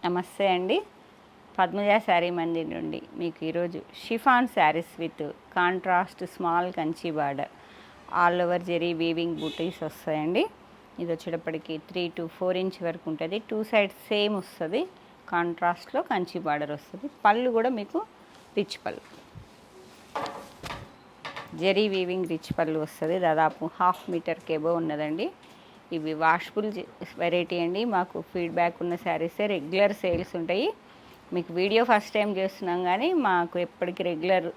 నమస్తే అండి. పద్మజ శారీ మందిర్ నుండి మీకు ఈరోజు chiffon saris with contrast small Kanchi border all over zari weaving బూటీస్ వస్తాయండి. ఇది వచ్చేటప్పటికి 3 to 4 ఇంచ్ వరకు ఉంటుంది. 2 సైడ్స్ సేమ్ వస్తుంది. కాంట్రాస్ట్లో కంచి బార్డర్ వస్తుంది. పళ్ళు కూడా మీకు రిచ్ పళ్ళు, జెరీ వీవింగ్ రిచ్ పళ్ళు వస్తుంది. దాదాపు 1/2 మీటర్కి ఎబో ఉన్నదండి. ఇవి వాషబుల్ వెరైటీ అండి. మాకు ఫీడ్బ్యాక్ ఉన్న శారీసే రెగ్యులర్ సేల్స్ ఉంటాయి. మీకు వీడియో ఫస్ట్ టైం చేస్తున్నాం కానీ మాకు ఎప్పటికీ రెగ్యులర్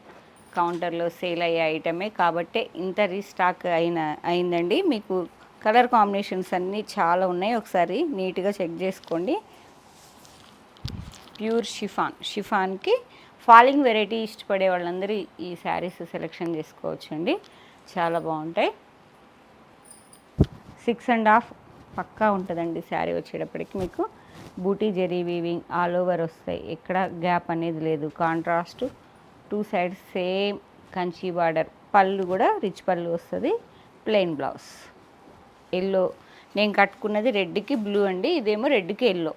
కౌంటర్లో సేల్ అయ్యే ఐటమే కాబట్టి ఇంత రీస్టాక్ అయిందండి. మీకు కలర్ కాంబినేషన్స్ అన్నీ చాలా ఉన్నాయి. ఒకసారి నీట్గా చెక్ చేసుకోండి. ప్యూర్ షిఫాన్కి ఫాలింగ్ వెరైటీ ఇష్టపడే వాళ్ళందరూ ఈ శారీస్ సెలెక్షన్ చేసుకోవచ్చండి. చాలా బాగుంటాయి. 6.5 పక్కా ఉంటుందండి శారీ వచ్చేటప్పటికి. మీకు బూటీ జెరీ వీవింగ్ ఆల్ ఓవర్ వస్తాయి. ఎక్కడ గ్యాప్ అనేది లేదు. Contrast 2 sides same Kanchi border. పళ్ళు కూడా రిచ్ పళ్ళు వస్తుంది. Plain blouse. ఎల్లో నేను కట్టుకున్నది రెడ్కి బ్లూ అండి. ఇదేమో రెడ్కి ఎల్లో,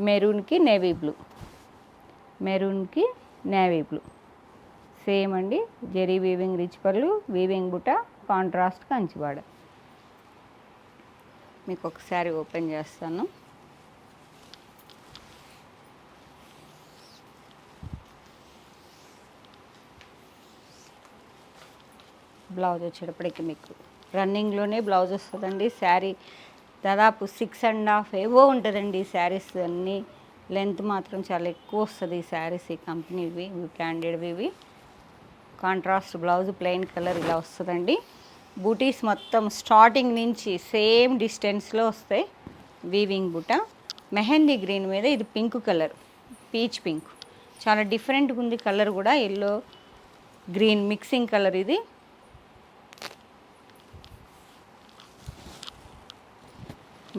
మెరూన్కి నేవీ బ్లూ, మెరూన్కి నేవీ బ్లూ సేమ్ అండి. Zari weaving rich pallu, weaving బుట్ట, కాంట్రాస్ట్ కంచి బార్డర్. మీకు ఒకసారి ఓపెన్ చేస్తాను. బ్లౌజ్ వచ్చేటప్పటికి మీకు రన్నింగ్లోనే బ్లౌజ్ వస్తుందండి. శారీ దాదాపు 6.5 ఏవో ఉంటుందండి. శారీస్ అన్నీ లెంత్ మాత్రం చాలా ఎక్కువ వస్తుంది. ఈ శారీస్ ఈ కంపెనీవి, బ్రాండెడ్వి ఇవి. కాంట్రాస్ట్ బ్లౌజ్ ప్లెయిన్ కలర్ ఇలా వస్తుందండి. బూటీస్ మొత్తం స్టార్టింగ్ నుంచి సేమ్ డిస్టెన్స్లో వస్తాయి. వీవింగ్ బూట మెహందీ గ్రీన్ మీద ఇది పింక్ కలర్, పీచ్ పింక్, చాలా డిఫరెంట్గా ఉంది కలర్ కూడా. ఎల్లో గ్రీన్ మిక్సింగ్ కలర్ ఇది.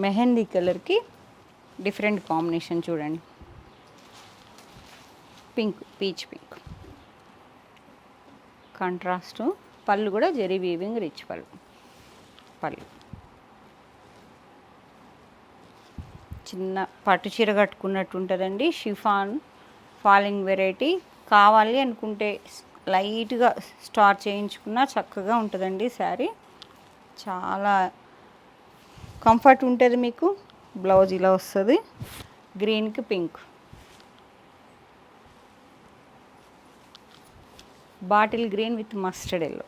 మెహందీ కలర్కి డిఫరెంట్ కాంబినేషన్ చూడండి. Pink, peach pink. కాంట్రాస్ట్ పళ్ళు కూడా జెరీ వీవింగ్ రిచ్ పళ్ళు. చిన్న పట్టు చీర కట్టుకున్నట్టు ఉంటుందండి. Chiffon falling variety. కావాలి అనుకుంటే లైట్గా స్టార్చ్ చేయించుకున్నా చక్కగా ఉంటుందండి శారీ. చాలా కంఫర్ట్ ఉంటుంది మీకు. బ్లౌజ్ ఇలా వస్తుంది. గ్రీన్కి pink, bottle green with mustard yellow.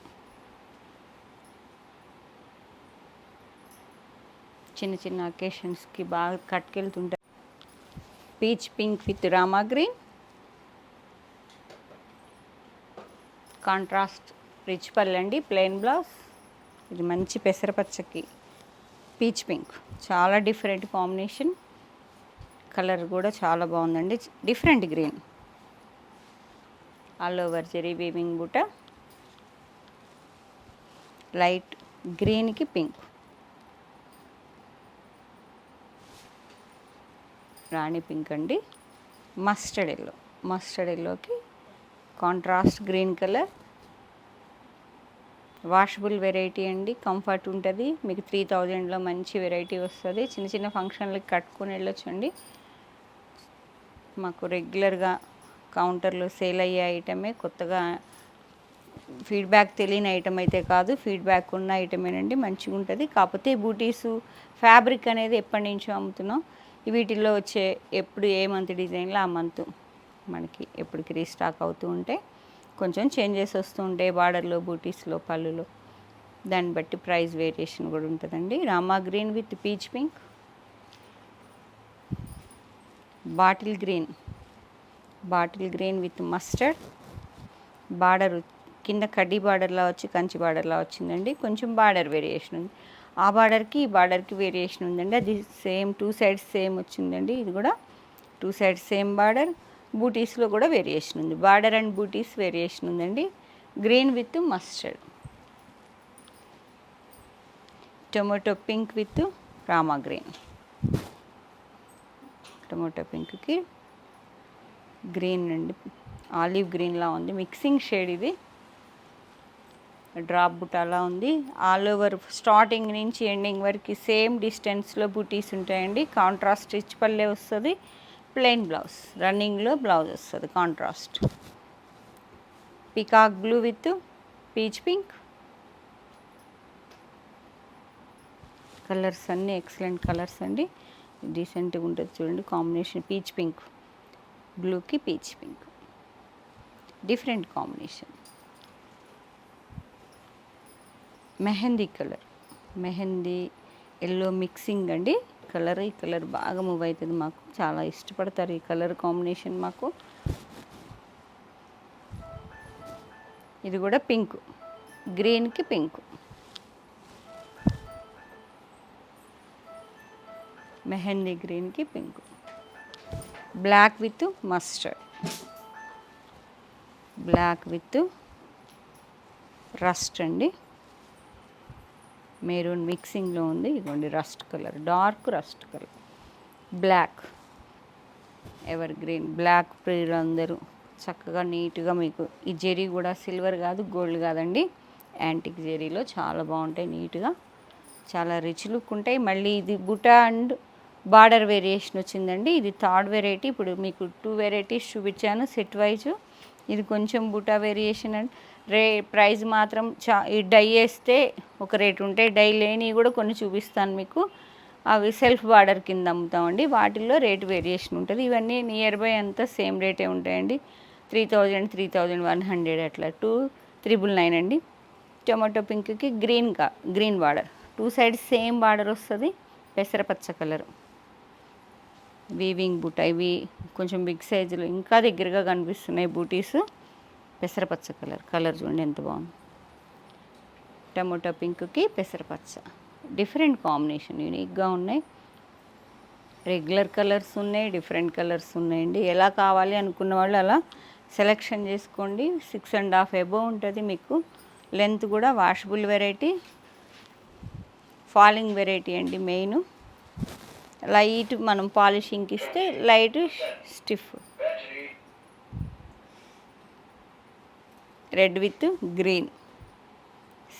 చిన్న చిన్న అకేషన్స్కి బాగా కట్టుకెళ్తుంటాయి. Peach pink with rama green, contrast rich పళ్ళండి, ప్లెయిన్ బ్లౌజ్. ఇది మంచి పెసరపచ్చకి పీచ్ పింక్, చాలా డిఫరెంట్ కాంబినేషన్. కలర్ కూడా చాలా బాగుందండి. Different green, all over zari weaving బూట, లైట్ గ్రీన్కి పింక్, రాణి పింక్ అండి. మస్టర్డ్ ఎల్లోకి contrast green colour. Washable variety అండి. కంఫర్ట్ ఉంటుంది మీకు. 3000లో మంచి వెరైటీ వస్తుంది. చిన్న చిన్న ఫంక్షన్లకి కట్టుకొని వెళ్ళొచ్చండి. మాకు రెగ్యులర్గా కౌంటర్లో సేల్ అయ్యే ఐటమే. కొత్తగా ఫీడ్బ్యాక్ తెలియని ఐటమ్ అయితే కాదు, ఫీడ్బ్యాక్ ఉన్న ఐటమేనండి. మంచిగా ఉంటుంది. కాకపోతే బూటీసు ఫ్యాబ్రిక్ అనేది ఎప్పటి నుంచో అమ్ముతున్నాం. వీటిల్లో వచ్చే ఎప్పుడు ఏ మంత్ డిజైన్లో ఆ మంత్ మనకి ఎప్పటికి రీస్టాక్ అవుతూ ఉంటే కొంచెం చేంజెస్ వస్తూ ఉంటాయి. బార్డర్లో, బూటీస్లో, పళ్ళులో. దాన్ని బట్టి ప్రైస్ వేరియేషన్ కూడా ఉంటుందండి. Rama green with peach pink, bottle green with mustard. Border కింద కడ్డీ బార్డర్లా వచ్చి కంచి బార్డర్లా వచ్చిందండి. కొంచెం బార్డర్ వేరియేషన్ ఉంది. ఆ బార్డర్కి ఈ బార్డర్కి వేరియేషన్ ఉందండి. అది సేమ్ 2 సైడ్స్ సేమ్ వచ్చిందండి. ఇది కూడా 2 సైడ్స్ సేమ్ బార్డర్. బూటీస్లో కూడా వేరియేషన్ ఉంది. బార్డర్ అండ్ బూటీస్ వేరియేషన్ ఉందండి. Green with mustard, tomato pink with rama green. Tomato పింక్కి గ్రీన్ అండి, ఆలివ్ గ్రీన్లా ఉంది. మిక్సింగ్ షేడ్ ఇది. డ్రాప్ బుటాలా ఉంది. ఆల్ ఓవర్ స్టార్టింగ్ నుంచి ఎండింగ్ వరకు సేమ్ డిస్టెన్స్లో బుటీస్ ఉంటాయండి. కాంట్రాస్ట్ స్టిచ్ పల్లె వస్తుంది. ప్లెయిన్ బ్లౌజ్, రన్నింగ్లో బ్లౌజ్ వస్తుంది contrast. Peacock blue with peach pink. Colours అన్నీ ఎక్సలెంట్ కలర్స్ అండి. డీసెంట్గా ఉంటుంది చూడండి కాంబినేషన్. పీచ్ పింక్ బ్లూకి peach pink, different combination. Mehndi colour, mehndi yellow mixing అండి కలర్. ఈ కలర్ బాగా మూవ్ అవుతుంది, మాకు చాలా ఇష్టపడతారు ఈ కలర్ కాంబినేషన్ మాకు. ఇది కూడా పింక్, గ్రీన్కి పింక్. మెహందీ గ్రీన్కి pink. Black with mustard, black with rust అండి. మెరూన్ మిక్సింగ్లో ఉంది. ఇదిగోండి rust colour, dark rust colour. Black, evergreen black ప్రియులు అందరూ చక్కగా నీట్గా. మీకు ఈ జెరీ కూడా సిల్వర్ కాదు, గోల్డ్ కాదండి, యాంటిక్ జెరీలో చాలా బాగుంటాయి. నీట్గా చాలా రిచ్ లుక్ ఉంటాయి. మళ్ళీ ఇది బుటా అండ్ బార్డర్ వేరియేషన్ వచ్చిందండి. ఇది థర్డ్ వెరైటీ. ఇప్పుడు మీకు 2 వెరైటీస్ చూపించాను సెట్ వైజు. ఇది కొంచెం బుటా వేరియేషన్ అండ్ ప్రైస్ మాత్రం ఈ డై వేస్తే ఒక రేటు ఉంటాయి, డై లేని కూడా కొన్ని చూపిస్తాను మీకు. అవి సెల్ఫ్ బార్డర్ కింద అమ్ముతామండి, వాటిల్లో రేటు వేరియేషన్ ఉంటుంది. ఇవన్నీ నియర్ బై అంతా సేమ్ రేటే ఉంటాయండి. 3000, 3100 అట్లా. 2399 అండి. టొమాటో పింక్కి green border, 2 sides same border వస్తుంది. పెసరపచ్చ కలర్ వీవింగ్ బూటా. ఇవి కొంచెం బిగ్ సైజులో ఇంకా దగ్గరగా కనిపిస్తున్నాయి బూటీస్. పెసరపచ్చ కలర్ చూడండి ఎంత బాగుంది. టమోటా పింక్కి పెసరపచ్చ, డిఫరెంట్ కాంబినేషన్, యూనిక్గా ఉన్నాయి. రెగ్యులర్ కలర్స్ ఉన్నాయి, డిఫరెంట్ కలర్స్ ఉన్నాయండి. ఎలా కావాలి అనుకున్న వాళ్ళు అలా సెలెక్షన్ చేసుకోండి. 6.5 అబోవ్ ఉంటుంది మీకు. లెంత్ కూడా వాషబుల్ వెరైటీ, ఫాలింగ్ వెరైటీ అండి. మెయిన్ లైట్ మనం పాలిషింగ్కి ఇస్తే light stiff. Red with green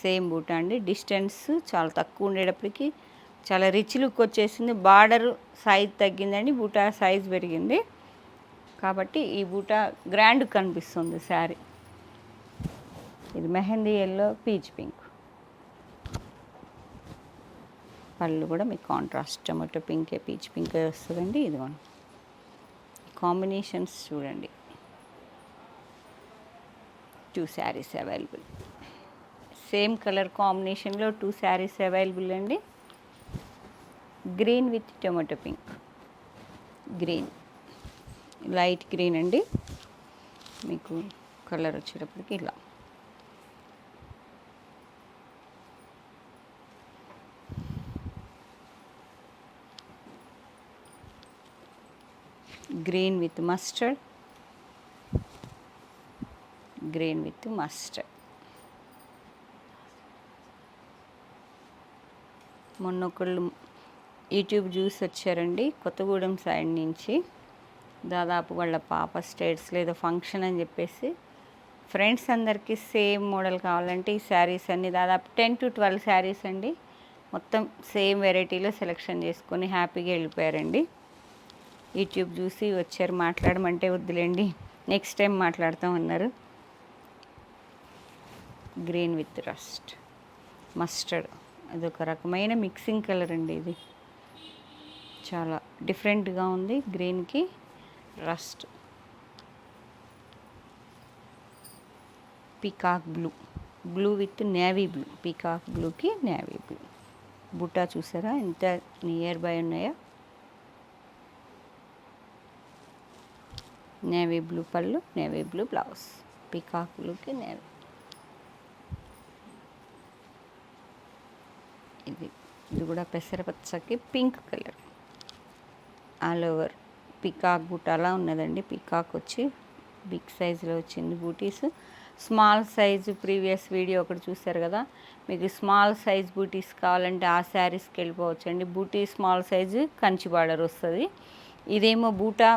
same బూటా అండి. డిస్టెన్స్ చాలా తక్కువ ఉండేటప్పటికి చాలా రిచ్ లుక్ వచ్చేసింది. బార్డర్ సైజ్ తగ్గిందండి, బూటా సైజ్ పెరిగింది కాబట్టి ఈ బూటా గ్రాండ్ కనిపిస్తుంది శారీ. ఇది మెహందీ ఎల్లో పీచ్ పింక్. పళ్ళు కూడా మీకు కాంట్రాస్ట్ టమాటో పింకే పీచ్ పింకే వస్తుందండి. ఇదిగోండి కాంబినేషన్స్ చూడండి. 2 శారీస్ అవైలబుల్, సేమ్ కలర్ కాంబినేషన్లో 2 శారీస్ అవైలబుల్ అండి. Green with tomato pink, green light green అండి. మీకు కలర్ వచ్చేటప్పటికి ఇలా green with mustard, green with mustard. మొన్న ఒకళ్ళు యూట్యూబ్ చూసి వచ్చారండి కొత్తగూడెం సైడ్ నుంచి. దాదాపు వాళ్ళ పాప స్టేట్స్లో ఏదో ఫంక్షన్ అని చెప్పేసి ఫ్రెండ్స్ అందరికీ సేమ్ మోడల్ కావాలంటే ఈ శారీస్ అన్నీ దాదాపు 10 to 12 శారీస్ అండి. మొత్తం సేమ్ వెరైటీలో సెలెక్షన్ చేసుకొని హ్యాపీగా వెళ్ళిపోయారండి. యూట్యూబ్ చూసి వచ్చారు, మాట్లాడమంటే వద్దులేండి నెక్స్ట్ టైం మాట్లాడతామన్నారు. గ్రీన్ విత్ రస్ట్ మస్టర్డ్, అదొక రకమైన మిక్సింగ్ కలర్ అండి. ఇది చాలా డిఫరెంట్గా ఉంది. గ్రీన్కి rust. Peacock blue, blue with navy blue, peacock బ్లూకి నేవీ బ్లూ. బుట్టా చూసారా ఎంత నియర్ బై ఉన్నాయో. Navy blue pallu, navy blue blouse, peacock బ్లూకి నేవీ. ఇది కూడా పెసరపచ్చకి pink colour. All over peacock బూటాలా ఉన్నదండి. పీకాక్ వచ్చి బిగ్ సైజులో వచ్చింది బూటీస్. స్మాల్ సైజు ప్రీవియస్ వీడియో ఒకటి చూసారు కదా, మీకు స్మాల్ సైజ్ బూటీస్ కావాలంటే ఆ శారీస్కి వెళ్ళిపోవచ్చు అండి. బూటీ స్మాల్ సైజు కంచి బార్డర్ వస్తుంది. ఇదేమో బూటా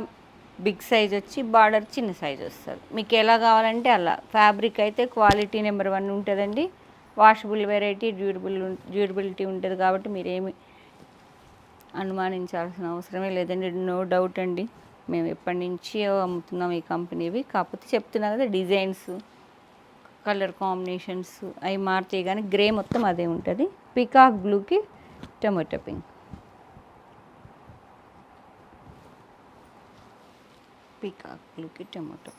బిగ్ సైజ్ వచ్చి బార్డర్ చిన్న సైజ్ వస్తుంది. మీకు ఎలా కావాలంటే అలా. ఫ్యాబ్రిక్ అయితే క్వాలిటీ నెంబర్ 1 ఉంటుందండి. వాషబుల్ వెరైటీ, డ్యూరబిలిటీ ఉంటుంది కాబట్టి మీరేమి అనుమానించాల్సిన అవసరమే లేదండి. నో డౌట్ అండి, మేము ఎప్పటి నుంచి అమ్ముతున్నాం ఈ కంపెనీవి. కాకపోతే చెప్తున్నా కదా, డిజైన్స్, కలర్ కాంబినేషన్స్ అవి మారుతాయి కానీ గ్రే మొత్తం అదే ఉంటుంది. పీకాక్ బ్లూకి టొమాటో పింక్, పీకాక్ బ్లూకి టొమాటో.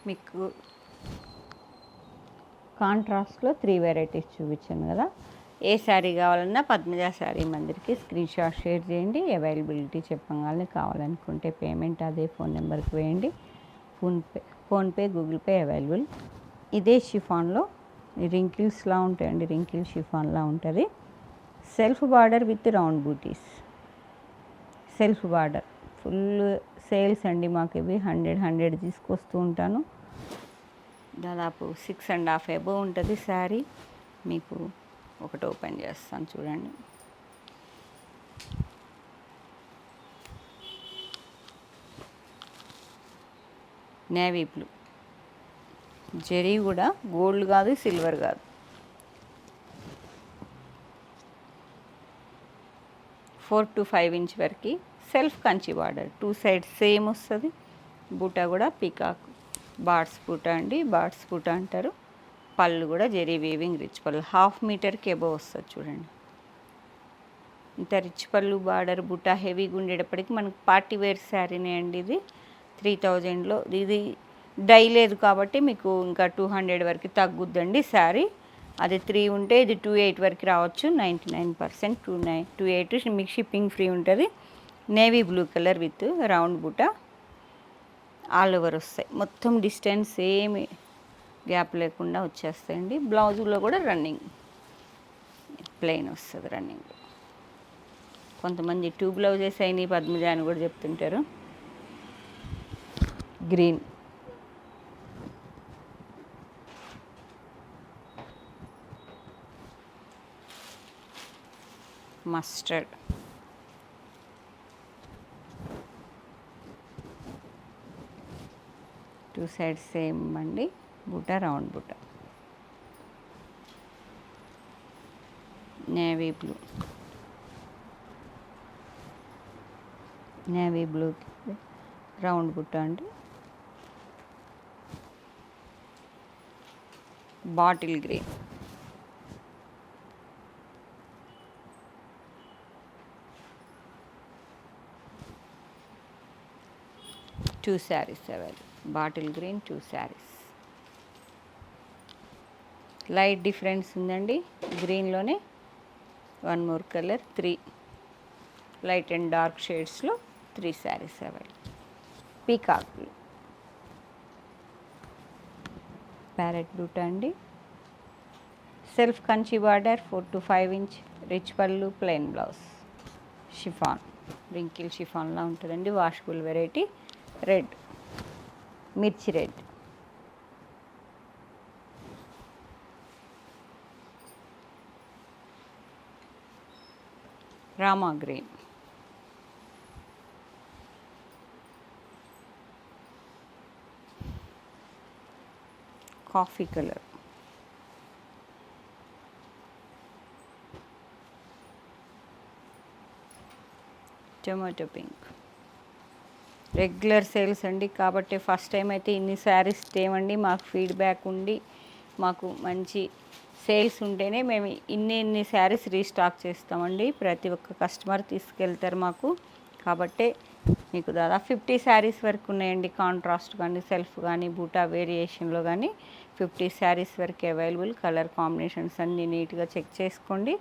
మీకు కాంట్రాస్ట్లో 3 వెరైటీస్ చూపించాను కదా. ఏ శారీ కావాలన్నా పద్మజ శారీ మందిర్కి స్క్రీన్ షాట్ షేర్ చేయండి. అవైలబిలిటీ చెప్పగానే కావాలనుకుంటే పేమెంట్ అదే ఫోన్ నెంబర్కి వేయండి. PhonePe, Google Pay available. ఇదే షిఫాన్లో రింకిల్స్లా ఉంటాయండి, రింకిల్ షిఫాన్లా ఉంటుంది. సెల్ఫ్ బార్డర్ విత్ రౌండ్ బూటీస్, సెల్ఫ్ బార్డర్ ఫుల్ సేల్స్ అండి మాకు ఇవి. 100 తీసుకొస్తూ ఉంటాను. దాదాపు 6.5 అబోవ్ ఉంటుంది శారీ. మీకు ఒకటి ఓపెన్ చేస్తాను చూడండి. నేవీ బ్లూ, జరీ కూడా గోల్డ్ కాదు, సిల్వర్ కాదు, 4 to 5 ఇంచ్ వరకు self Kanchi border, 2 sides same వస్తుంది. బూటా కూడా పీకాక్ బార్డ్స్ బూటా అండి, బార్డ్స్ బూటా అంటారు. పళ్ళు కూడా జెరీ వీవింగ్ రిచ్ పళ్ళు, 1/2 మీటర్కి ఎబో వస్తుంది చూడండి. ఇంత రిచ్ పళ్ళు, బార్డర్, బూటా హెవీగా ఉండేటప్పటికి మనకు పార్టీ వేర్ శారీనే అండి ఇది. 3000లో ఇది డై లేదు కాబట్టి మీకు ఇంకా 200 వరకు తగ్గుద్దండి శారీ. అది 3 ఉంటే ఇది 28 వరకు రావచ్చు. 99% 28 మీకు షిప్పింగ్ ఫ్రీ ఉంటుంది. Navy blue colour with round బూటా ఆల్ ఓవర్ వస్తాయి. మొత్తం డిస్టెన్స్ ఏమి గ్యాప్ లేకుండా వచ్చేస్తాయండి. బ్లౌజులో కూడా రన్నింగ్ ప్లెయిన్ వస్తుంది. రన్నింగ్ కొంతమంది 2 బ్లౌజెస్ అయినాయి పద్మజ అని కూడా చెప్తుంటారు. Green, mustard, two sides same అండి. బూటా రౌండ్ బూటా, navy blue, navy blue round బూటా అండి. Bottle green, two saris available. Bottle green 2 saris. Light difference ఉందండి. గ్రీన్లోనే 1 more colour, 3 light and dark షేడ్స్లో 3 saris available. Peacock blue, parrot బూటా అండి. Self Kanchi border, 4 to 5 inch rich pallu, plain blouse. Chiffon, wrinkle షిఫాన్లా ఉంటుందండి. Washable variety. Red, మిర్చి red, Rama green, coffee colour, tomato pink. Regular sales అండి కాబట్టి ఫస్ట్ టైం అయితే ఇన్ని శారీస్ తేమండి. మాకు ఫీడ్బ్యాక్ ఉండి మాకు మంచి సేల్స్ ఉంటేనే మేము ఇన్ని శారీస్ రీస్టాక్ చేస్తామండి. ప్రతి ఒక్క కస్టమర్ తీసుకెళ్తారు మాకు. కాబట్టే మీకు దాదాపు 50 శారీస్ వరకు ఉన్నాయండి. కాంట్రాస్ట్ కానీ, సెల్ఫ్ కానీ, బూటా వేరియేషన్లో కానీ 50 శారీస్ వరకు అవైలబుల్. కలర్ కాంబినేషన్స్ అన్నీ నీట్గా చెక్ చేసుకోండి.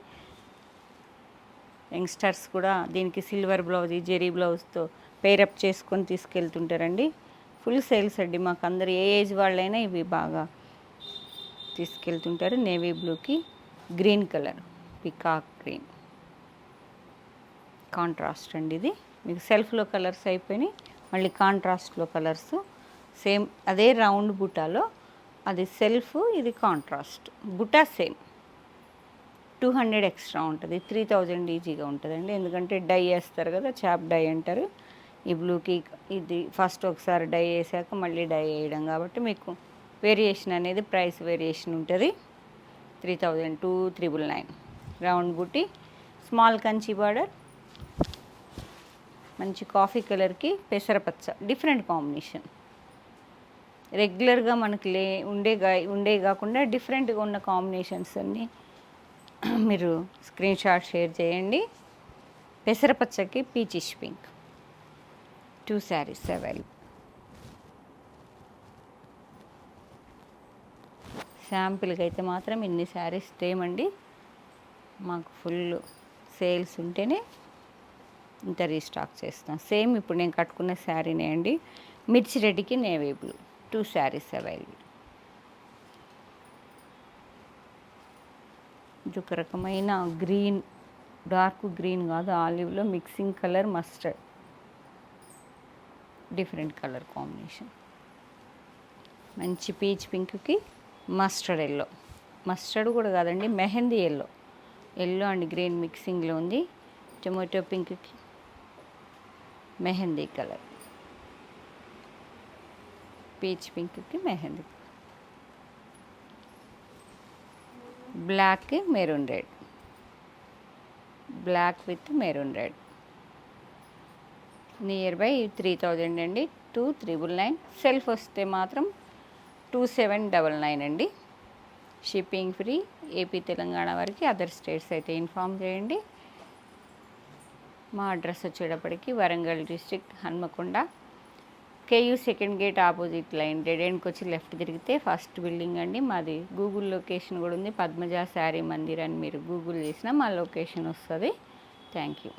యంగ్స్టర్స్ కూడా దీనికి సిల్వర్ బ్లౌజ్, జెరీ బ్లౌజ్తో పేరప్ చేసుకొని తీసుకెళ్తుంటారండి. ఫుల్ సేల్స్ అండి మాకు. అందరు ఏ ఏజ్ వాళ్ళైనా ఇవి బాగా తీసుకెళ్తుంటారు. నేవీ బ్లూకి green colour, peacock green contrast అండి. ఇది మీకు సెల్ఫ్లో కలర్స్ అయిపోయినాయి, మళ్ళీ కాంట్రాస్ట్లో కలర్స్ సేమ్. అదే రౌండ్ బుటాలో అది సెల్ఫ్, ఇది కాంట్రాస్ట్. బుటా సేమ్, 200 ఎక్స్ట్రా ఉంటుంది. 3000 ఈజీగా ఉంటుందండి. ఎందుకంటే డై వేస్తారు కదా, చాప్ డై అంటారు. ఈ బ్లూకి ఇది ఫస్ట్ ఒకసారి డై వేసాక మళ్ళీ డై వేయడం కాబట్టి మీకు వేరియేషన్ అనేది ప్రైస్ వేరియేషన్ ఉంటుంది. 3000 to 999. రౌండ్ బుట్టి, స్మాల్ కంచి బార్డర్, మంచి కాఫీ కలర్కి పెసరపచ్చ, డిఫరెంట్ కాంబినేషన్. రెగ్యులర్గా మనకి ఉండే కాకుండా డిఫరెంట్గా ఉన్న కాంబినేషన్స్ అన్నీ మీరు స్క్రీన్ షాట్ షేర్ చేయండి. పెసరపచ్చకి పీచిష్ పింక్, 2 sarees అవైలబుల్. శాంపిల్కి అయితే మాత్రం ఇన్ని శారీస్ తేమండి, మాకు ఫుల్ సేల్స్ ఉంటేనే ఇంత రీస్టాక్ చేస్తాం. సేమ్ ఇప్పుడు నేను కట్టుకున్న శారీనే అండి, మిర్చి రెడ్డికి నేవీ బ్లూ, 2 sarees అవైలబుల్. ఇది ఒక రకమైన గ్రీన్, డార్క్ గ్రీన్ కాదు, ఆలివ్లో mixing colour mustard, different colour combination. మంచి పీచ్ పింక్కి మస్టర్డ్ ఎల్లో, మస్టర్డ్ కూడా కాదండి mehndi yellow, yellow and green మిక్సింగ్లో ఉంది. టొమాటో పింక్కి మెహందీ కలర్, పీచ్ పింక్కి mehndi, black maroon red, black with maroon red. Near by 3000 అండి, 2999. సెల్ఫ్ వస్తే మాత్రం 2799 అండి. Shipping free. ఏపీ తెలంగాణ వరకు, అదర్ స్టేట్స్ అయితే ఇన్ఫామ్ చేయండి. మా అడ్రస్ వచ్చేటప్పటికి Warangal district, Hanamkonda, KU second gate opposite line, dead ఎండ్కి వచ్చి లెఫ్ట్ తిరిగితే ఫస్ట్ బిల్డింగ్ అండి మాది. గూగుల్ లొకేషన్ కూడా ఉంది, పద్మజ శారీ మందిర్ అని మీరు గూగుల్ చేసినా మా లొకేషన్ వస్తుంది. Thank you.